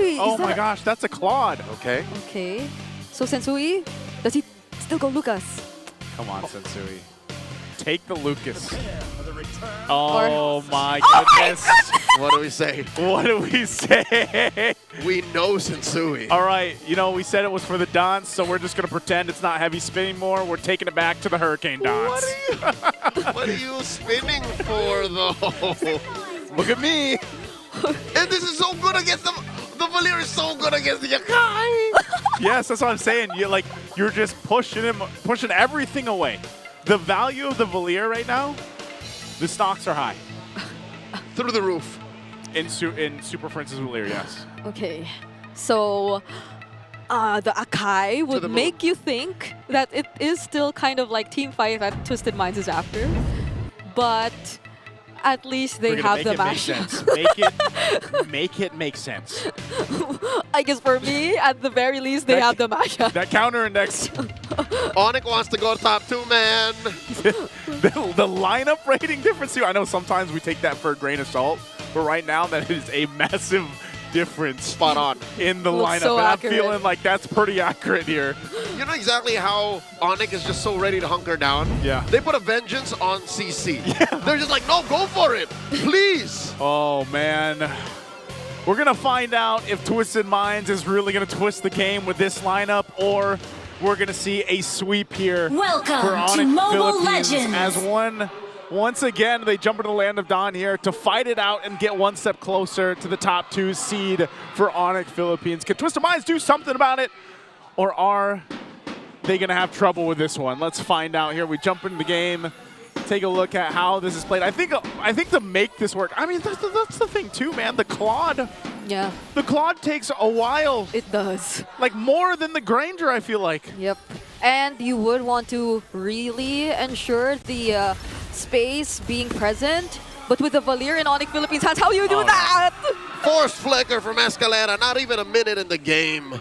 Wait, Oh my gosh, that's a Claude. Okay. Okay. So Sensui, does he still go Lucas? Come on, Sensui. Take the Lucas. Oh my Oh my goodness. What do we say? What do we say? We know Sensui. All right, you know, we said it was for the Dons, so we're just going to pretend it's not heavy spinning more. We're taking it back to the Hurricane Dons. What are you spinning for, though? Look at me. And this is so good against them. The Valier is so good against the Yakai. Yes, that's what I'm saying. You're just pushing him, pushing everything away. The value of the Valier right now, the stocks are high. Through the roof. In Super Princess Valier, yes. Okay. So the Akai would make you think that it is still kind of like team fight that Twisted Minds is after. But at least they have the match. Make it make sense. I guess for me, at the very least, they have the match. That counter index. ONIC wants to go top 2, man. the lineup rating difference too. I know sometimes we take that for a grain of salt, but right now that is a massive difference. Spot on. In the lineup. So and accurate. I'm feeling like that's pretty accurate here. You know exactly how ONIC is just so ready to hunker down? Yeah. They put a vengeance on CC. Yeah. They're just like, no, go for it. Please. Oh, man. We're going to find out if Twisted Minds is really going to twist the game with this lineup, or we're going to see a sweep here Welcome for ONIC to Mobile Philippines Legends. as once again, they jump into the land of Dawn here to fight it out and get one step closer to the top 2 seed for ONIC Philippines. Can Twisted Minds do something about it, or are they going to have trouble with this one? Let's find out here. We jump into the game, take a look at how this is played. I think to make this work, I mean, that's the thing too, man. The Claude. Yeah. The Claude takes a while. It does. Like more than the Granger, I feel like. Yep. And you would want to really ensure the space being present. But with the Valier in ONIC Philippines, that's how you do that! Forced flicker from Escalera, not even a minute in the game.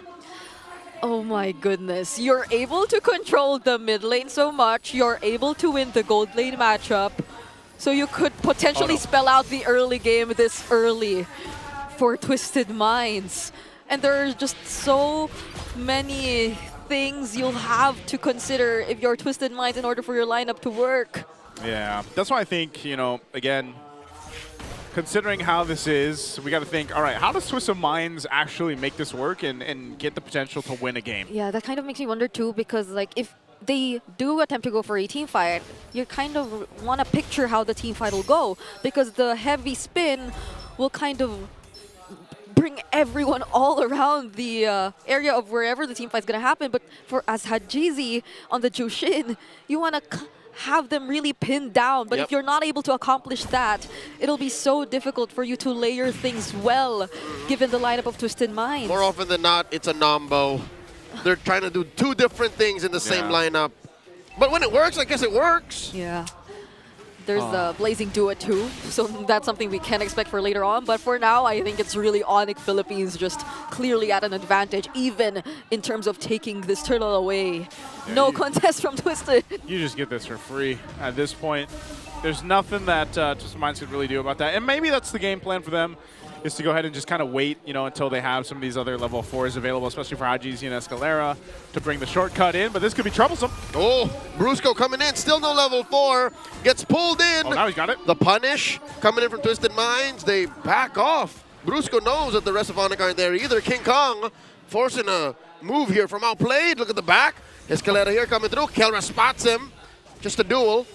Oh my goodness. You're able to control the mid lane so much, you're able to win the gold lane matchup. So you could potentially spell out the early game this early for Twisted Minds. And there are just so many things you'll have to consider if you're Twisted Minds in order for your lineup to work. Yeah, that's why I think, you know, again, considering how this is, we got to think, all right, how does Twisted Minds actually make this work and get the potential to win a game? Yeah, that kind of makes me wonder too, because like if they do attempt to go for a team fight, you kind of want to picture how the team fight will go, because the heavy spin will kind of bring everyone all around the area of wherever the team fight is going to happen. But for as Hajizi on the Jushin, you want to have them really pinned down. But if you're not able to accomplish that, it'll be so difficult for you to layer things well, given the lineup of Twisted Minds. More often than not, it's a nombo. They're trying to do 2 different things in the same lineup. But when it works, I guess it works. Yeah. There's the Blazing Duet too, so that's something we can expect for later on. But for now, I think it's really ONIC Philippines just clearly at an advantage, even in terms of taking this turtle away. Yeah, No contest from Twisted. You just get this for free at this point. There's nothing that Twisted Minds could really do about that. And maybe that's the game plan for them, is to go ahead and just kind of wait, you know, until they have some of these other level 4s available, especially for Hajizi and Escalera, to bring the shortcut in. But this could be troublesome. Oh, Brusco coming in, still no level 4. Gets pulled in. Oh, now he's got it. The punish coming in from Twisted Minds. They back off. Brusco knows that the rest of ONIC aren't there either. King Kong forcing a move here from outplayed. Look at the back. Escalera here coming through. Kelra spots him. Just a duel.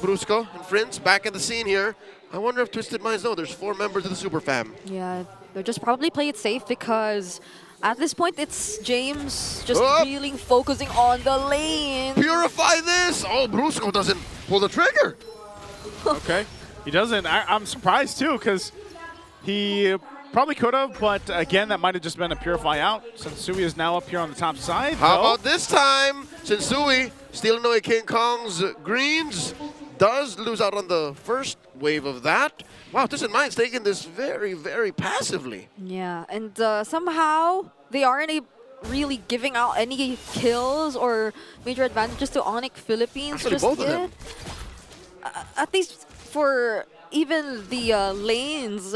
Brusco and Prince back in the scene here. I wonder if Twisted Minds know there's 4 members of the Super Fam. Yeah, they'll just probably play it safe, because at this point it's James just really focusing on the lane. Purify this! Oh, Brusco doesn't pull the trigger. Okay. He doesn't. I'm surprised too, because he probably could have, but again, that might have just been a purify out. Sensui is now up here on the top side. How about this time? Sensui stealing away King Kong's greens. Does lose out on the first wave of that. Wow, Twisted Minds taking this very, very passively. Yeah, and somehow they aren't really giving out any kills or major advantages to ONIC Philippines. Actually, just both of them. At least for even the lanes,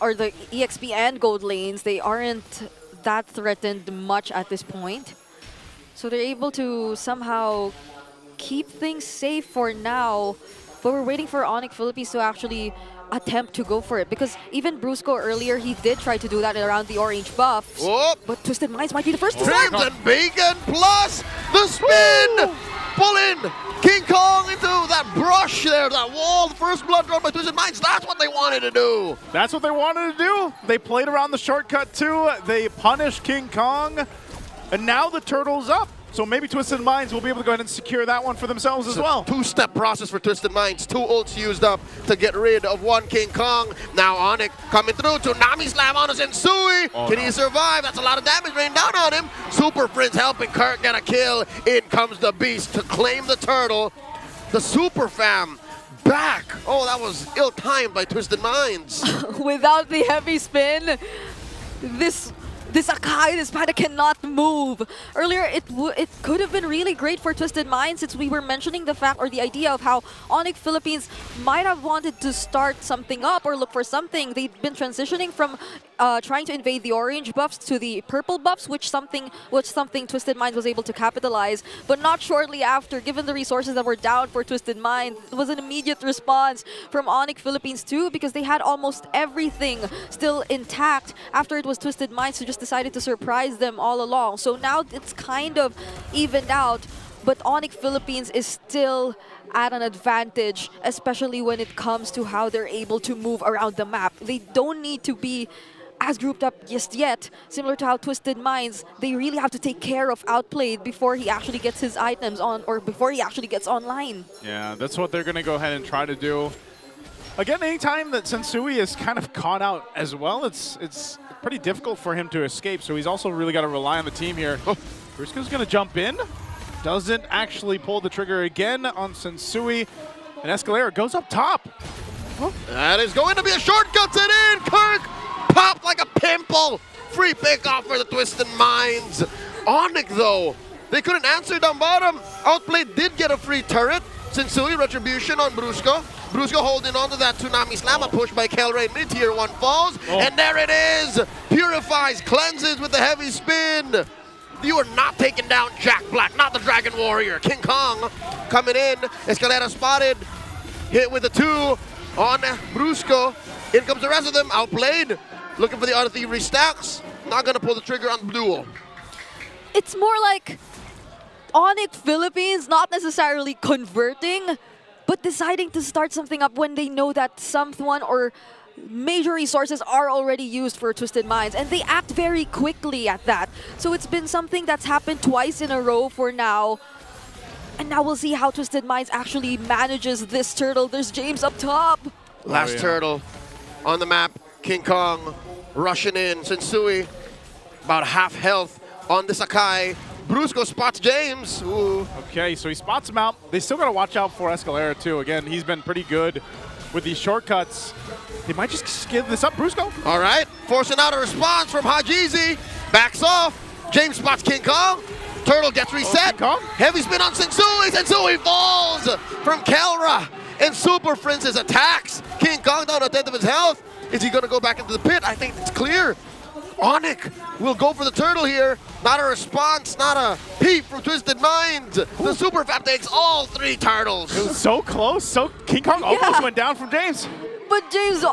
or the EXP and gold lanes, they aren't that threatened much at this point. So they're able to somehow keep things safe for now. But we're waiting for ONIC Philippines to actually attempt to go for it. Because even Brusco earlier, he did try to do that around the orange buffs. Whoop. But Twisted Minds might be the first to Dreams start. and Bacon plus the spin! Pull in King Kong into that brush there, that wall. The first blood drawn by Twisted Minds. That's what they wanted to do. That's what they wanted to do. They played around the shortcut too. They punished King Kong. And now the turtle's up. So maybe Twisted Minds will be able to go ahead and secure that one for themselves as well. Two-step process for Twisted Minds. 2 ults used up to get rid of one King Kong. Now ONIC coming through. Tsunami slam on Sensui. Can he survive? That's a lot of damage rained down on him. Super Friends helping Kurt get a kill. In comes the Beast to claim the turtle. The Super Fam back. Oh, that was ill-timed by Twisted Minds. Without the heavy spin, this Akai, this Panda cannot move. Earlier, it could have been really great for Twisted Minds since we were mentioning the fact or the idea of how ONIC Philippines might have wanted to start something up or look for something. They've been transitioning from trying to invade the orange buffs to the purple buffs, which something Twisted Minds was able to capitalize. But not shortly after, given the resources that were down for Twisted Minds, it was an immediate response from ONIC Philippines too, because they had almost everything still intact after it was Twisted Minds who just decided to surprise them all along. So now it's kind of evened out, but ONIC Philippines is still at an advantage, especially when it comes to how they're able to move around the map. They don't need to be as grouped up just yet, similar to how Twisted Minds, they really have to take care of Outplayed before he actually gets his items on, or before he actually gets online. Yeah, that's what they're going to go ahead and try to do. Again, anytime that Sensui is kind of caught out as well, it's pretty difficult for him to escape, so he's also really got to rely on the team here. Oh, Brusco's going to jump in. Doesn't actually pull the trigger again on Sensui. And Escalera goes up top. Oh. That is going to be a shortcut to it in. Kirk popped like a pimple. Free pick off for the Twisted Minds. ONIC, though, they couldn't answer down bottom. Outplayed did get a free turret. Sensui retribution on Brusco. Brusco holding on to that Tsunami Slam, a push by Kelray mid tier 1 falls. And there it is. Purifies, cleanses with the heavy spin. You are not taking down Jack Black, not the Dragon Warrior. King Kong coming in. Escalera spotted. Hit with the 2 on Brusco. In comes the rest of them. Outplayed. Looking for the other Thievery stacks. Not going to pull the trigger on the duel. It's more like ONIC Philippines not necessarily converting, but deciding to start something up when they know that someone or major resources are already used for Twisted Minds, and they act very quickly at that. So it's been something that's happened twice in a row for now. And now we'll see how Twisted Minds actually manages this turtle. There's James up top. Last turtle on the map. King Kong rushing in. Sensui about half health on the Sakai. Brusco spots James. Ooh. Okay, so he spots him out. They still got to watch out for Escalera too. Again, he's been pretty good with these shortcuts. They might just give this up, Brusco. All right, forcing out a response from Hajizi. Backs off. James spots King Kong. Turtle gets reset. Heavy spin on Sensui. Sensui falls from Kelra. And Super Princess attacks. King Kong down a 10th of his health. Is he going to go back into the pit? I think it's clear. ONIC will go for the turtle here. Not a response, not a peep from Twisted Minds. The Super Fab takes all 3 turtles. It was so close. So King Kong almost went down from James. But James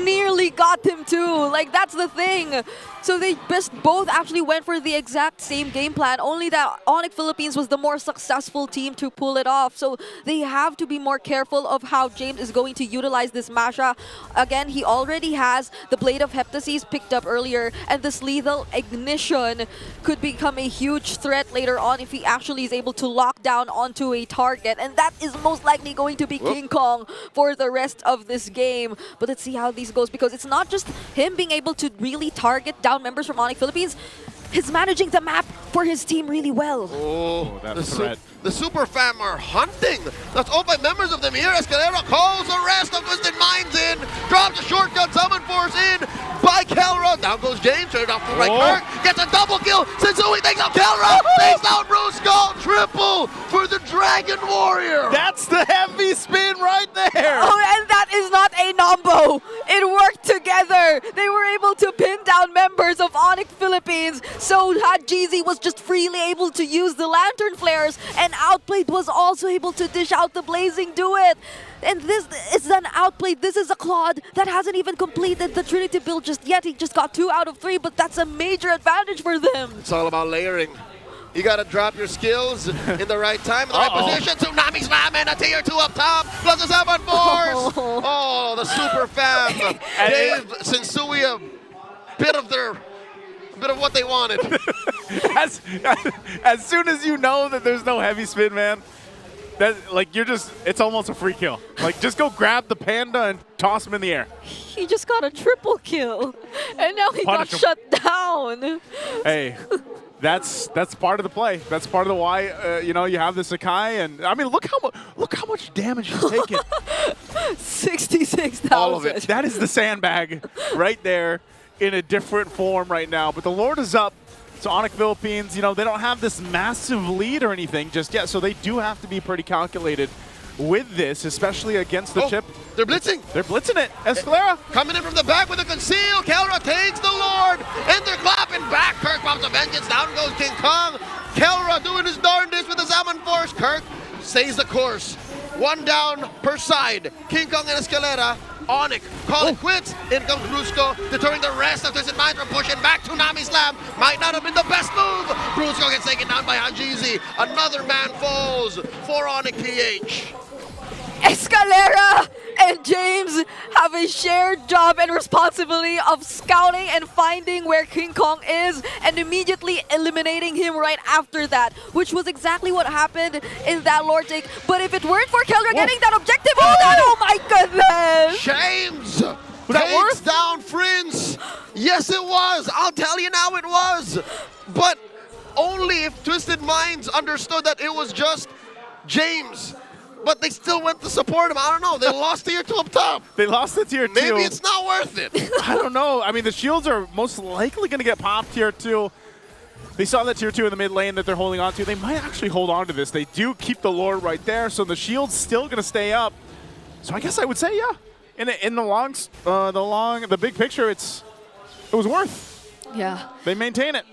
nearly got him too. Like, that's the thing. So they both actually went for the exact same game plan, only that ONIC Philippines was the more successful team to pull it off. So they have to be more careful of how James is going to utilize this Masha. Again, he already has the Blade of Heptases picked up earlier, and this Lethal Ignition could become a huge threat later on if he actually is able to lock down onto a target. And that is most likely going to be King Kong for the rest of this game. But let's see how this goes, because it's not just him being able to really target down members from ONIC Philippines. He's managing the map for his team really well. Oh, that's threat. The Super Fam are hunting. That's all 5 members of them here. Escalera calls the rest of Twisted Minds in. Drops a shortcut summon force in by Kelra. Down goes James. Turned off to right. Oh. Kirk gets a double kill. Sensui takes out Kelra. Takes out Brusco. Triple for the Dragon Warrior. That's the heavy spin right there. Oh, and that is not a nombo. It worked together. They were able to pin down members of ONIC Philippines. So Hadjizi was just freely able to use the lantern flares, and Outplayed was also able to dish out the blazing duet. And this is an Outplayed. This is a Claude that hasn't even completed the Trinity build just yet. He just got 2 out of 3, but that's a major advantage for them. It's all about layering. You gotta drop your skills in the right time, in the right position. Tsunami Slam and a tier 2 up top. Plus a 7 force. Oh, the super fam gave Sensui a bit of what they wanted. as soon as you know that there's no heavy spin, man, that it's almost a free kill. Like, just go grab the panda and toss him in the air. He just got a triple kill, and now he got shut down. Hey, that's part of the play. That's part of the why you have the Sakai, and I mean look how much damage he's taken. 66,000. All of it. That is the sandbag right there in a different form right now. But the Lord is up. So ONIC Philippines, they don't have this massive lead or anything just yet, so they do have to be pretty calculated with this, especially against the chip. They're blitzing. They're blitzing it. Escalera coming in from the back with a conceal. Kelra takes the Lord, and they're clapping back. Kirk pops a vengeance. Down goes King Kong. Kelra doing his darndest with the Salmon Force. Kirk stays the course. 1 down per side. King Kong and Escalera. ONIC call it quits. In comes Brusco, deterring the rest of Twisted Minds from pushing back. Tsunami Slam might not have been the best move. Brusco gets taken down by Hadjizi. Another man falls for ONIC PH. Escalera and James have a shared job and responsibility of scouting and finding where King Kong is and immediately eliminating him right after that, which was exactly what happened in that Lord take. But if it weren't for Kelra getting that objective, oh my goodness! James takes down Prince. Yes, it was. I'll tell you now it was. But only if Twisted Minds understood that it was just James. But they still went to support him. I don't know. They lost tier 2 up top. They lost the tier 2. Maybe it's not worth it. I don't know. I mean, the shields are most likely going to get popped tier 2. They saw that tier 2 in the mid lane that they're holding on to. They might actually hold on to this. They do keep the Lord right there, so the shield's still going to stay up. So I guess I would say, yeah. In the big picture, it was worth. Yeah. They maintain it.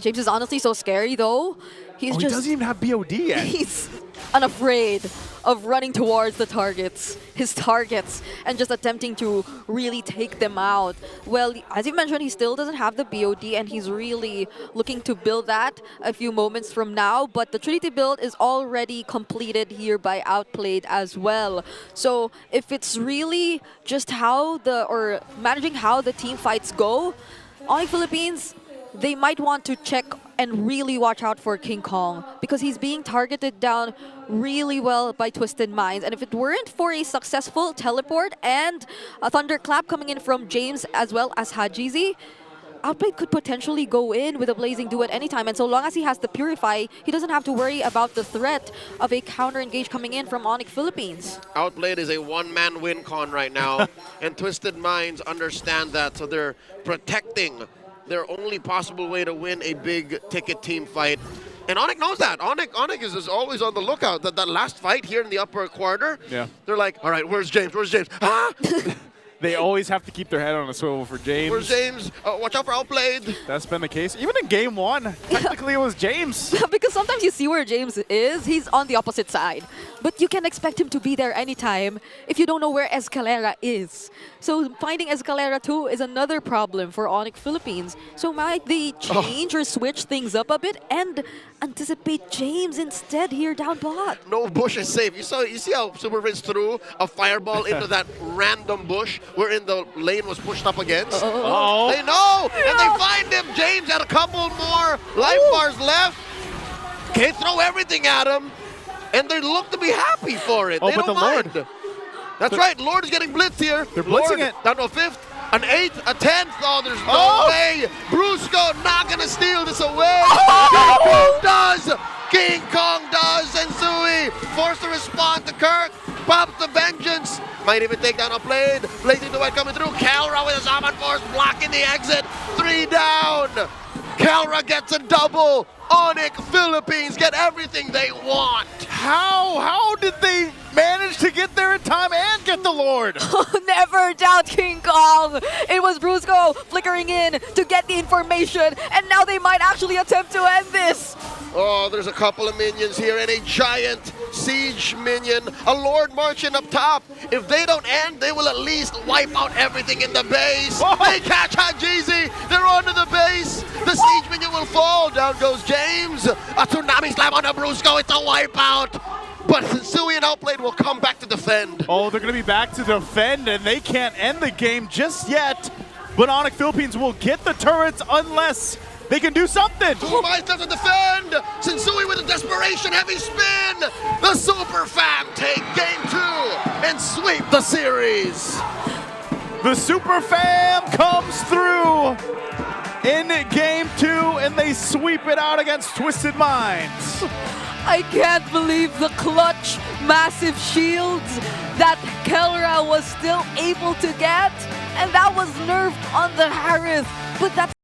James is honestly so scary, though. He doesn't even have BOD yet. He's unafraid of running towards his targets, and just attempting to really take them out. Well, as you mentioned, he still doesn't have the BOD, and he's really looking to build that a few moments from now. But the Trinity build is already completed here by Outplayed as well. So if it's really just managing how the team fights go, ONIC Philippines, they might want to check and really watch out for King Kong, because he's being targeted down really well by Twisted Minds. And if it weren't for a successful teleport and a thunderclap coming in from James as well as Hadjizi, Outplayed could potentially go in with a blazing duet anytime. And so long as he has the Purify, he doesn't have to worry about the threat of a counter engage coming in from ONIC Philippines. Outplayed is a one-man win con right now, and Twisted Minds understand that, so they're protecting their only possible way to win a big ticket team fight. And ONIC knows that. ONIC is always on the lookout. That last fight here in the upper quarter, they're like, all right, where's James? Where's James? Ah! They always have to keep their head on a swivel for James. Where's James? Watch out for Outplayed. That's been the case. Even in game 1, technically it was James. Because sometimes you see where James is, he's on the opposite side. But you can expect him to be there anytime if you don't know where Escalera is. So finding Escalera too is another problem for ONIC Philippines. So might they change or switch things up a bit and anticipate James instead here down bot? No bush is safe. You see how Super Prince threw a fireball into that random bush wherein the lane was pushed up against? Uh-oh. They know, and they find him. James had a couple more life bars left. Can't throw everything at him, and they look to be happy for it. They but don't the mind. Lord. That's right, Lord is getting blitzed here. They're blitzing it. Down to a 5th, an 8th, a 10th. Oh, there's no way. Brusco not going to steal this away. King Kong does. King Kong does. And Sui forced to respond to Kirk. Pops the vengeance. Might even take down a Blade. Blade into it coming through. Kelra with a Shaman Force blocking the exit. 3 down. Kelra gets a double. ONIC Philippines get everything they want. How did they manage to get there in time and get the Lord? Never doubt King Kong. It was Brusco flickering in to get the information, and now they might actually attempt to end this. Oh, there's a couple of minions here and a giant siege minion, a Lord Marching up top. If they don't end, they will at least wipe out everything in the base. Whoa. They catch Hajizi. They're onto the base. The siege minion will fall. Down goes James. A tsunami slam on a Brusco. It's a wipeout. But Sensui and Outplayed will come back to defend. Oh, they're going to be back to defend, and they can't end the game just yet. But ONIC Philippines will get the turrets unless they can do something. Tumais doesn't defend. Sensui with a desperation heavy spin. The Super Fam take game 2 and sweep the series. The Super Fam comes through in game 2, and they sweep it out against Twisted Minds. I can't believe the clutch, massive shields that Kelra was still able to get, and that was nerfed on the Harith, but that's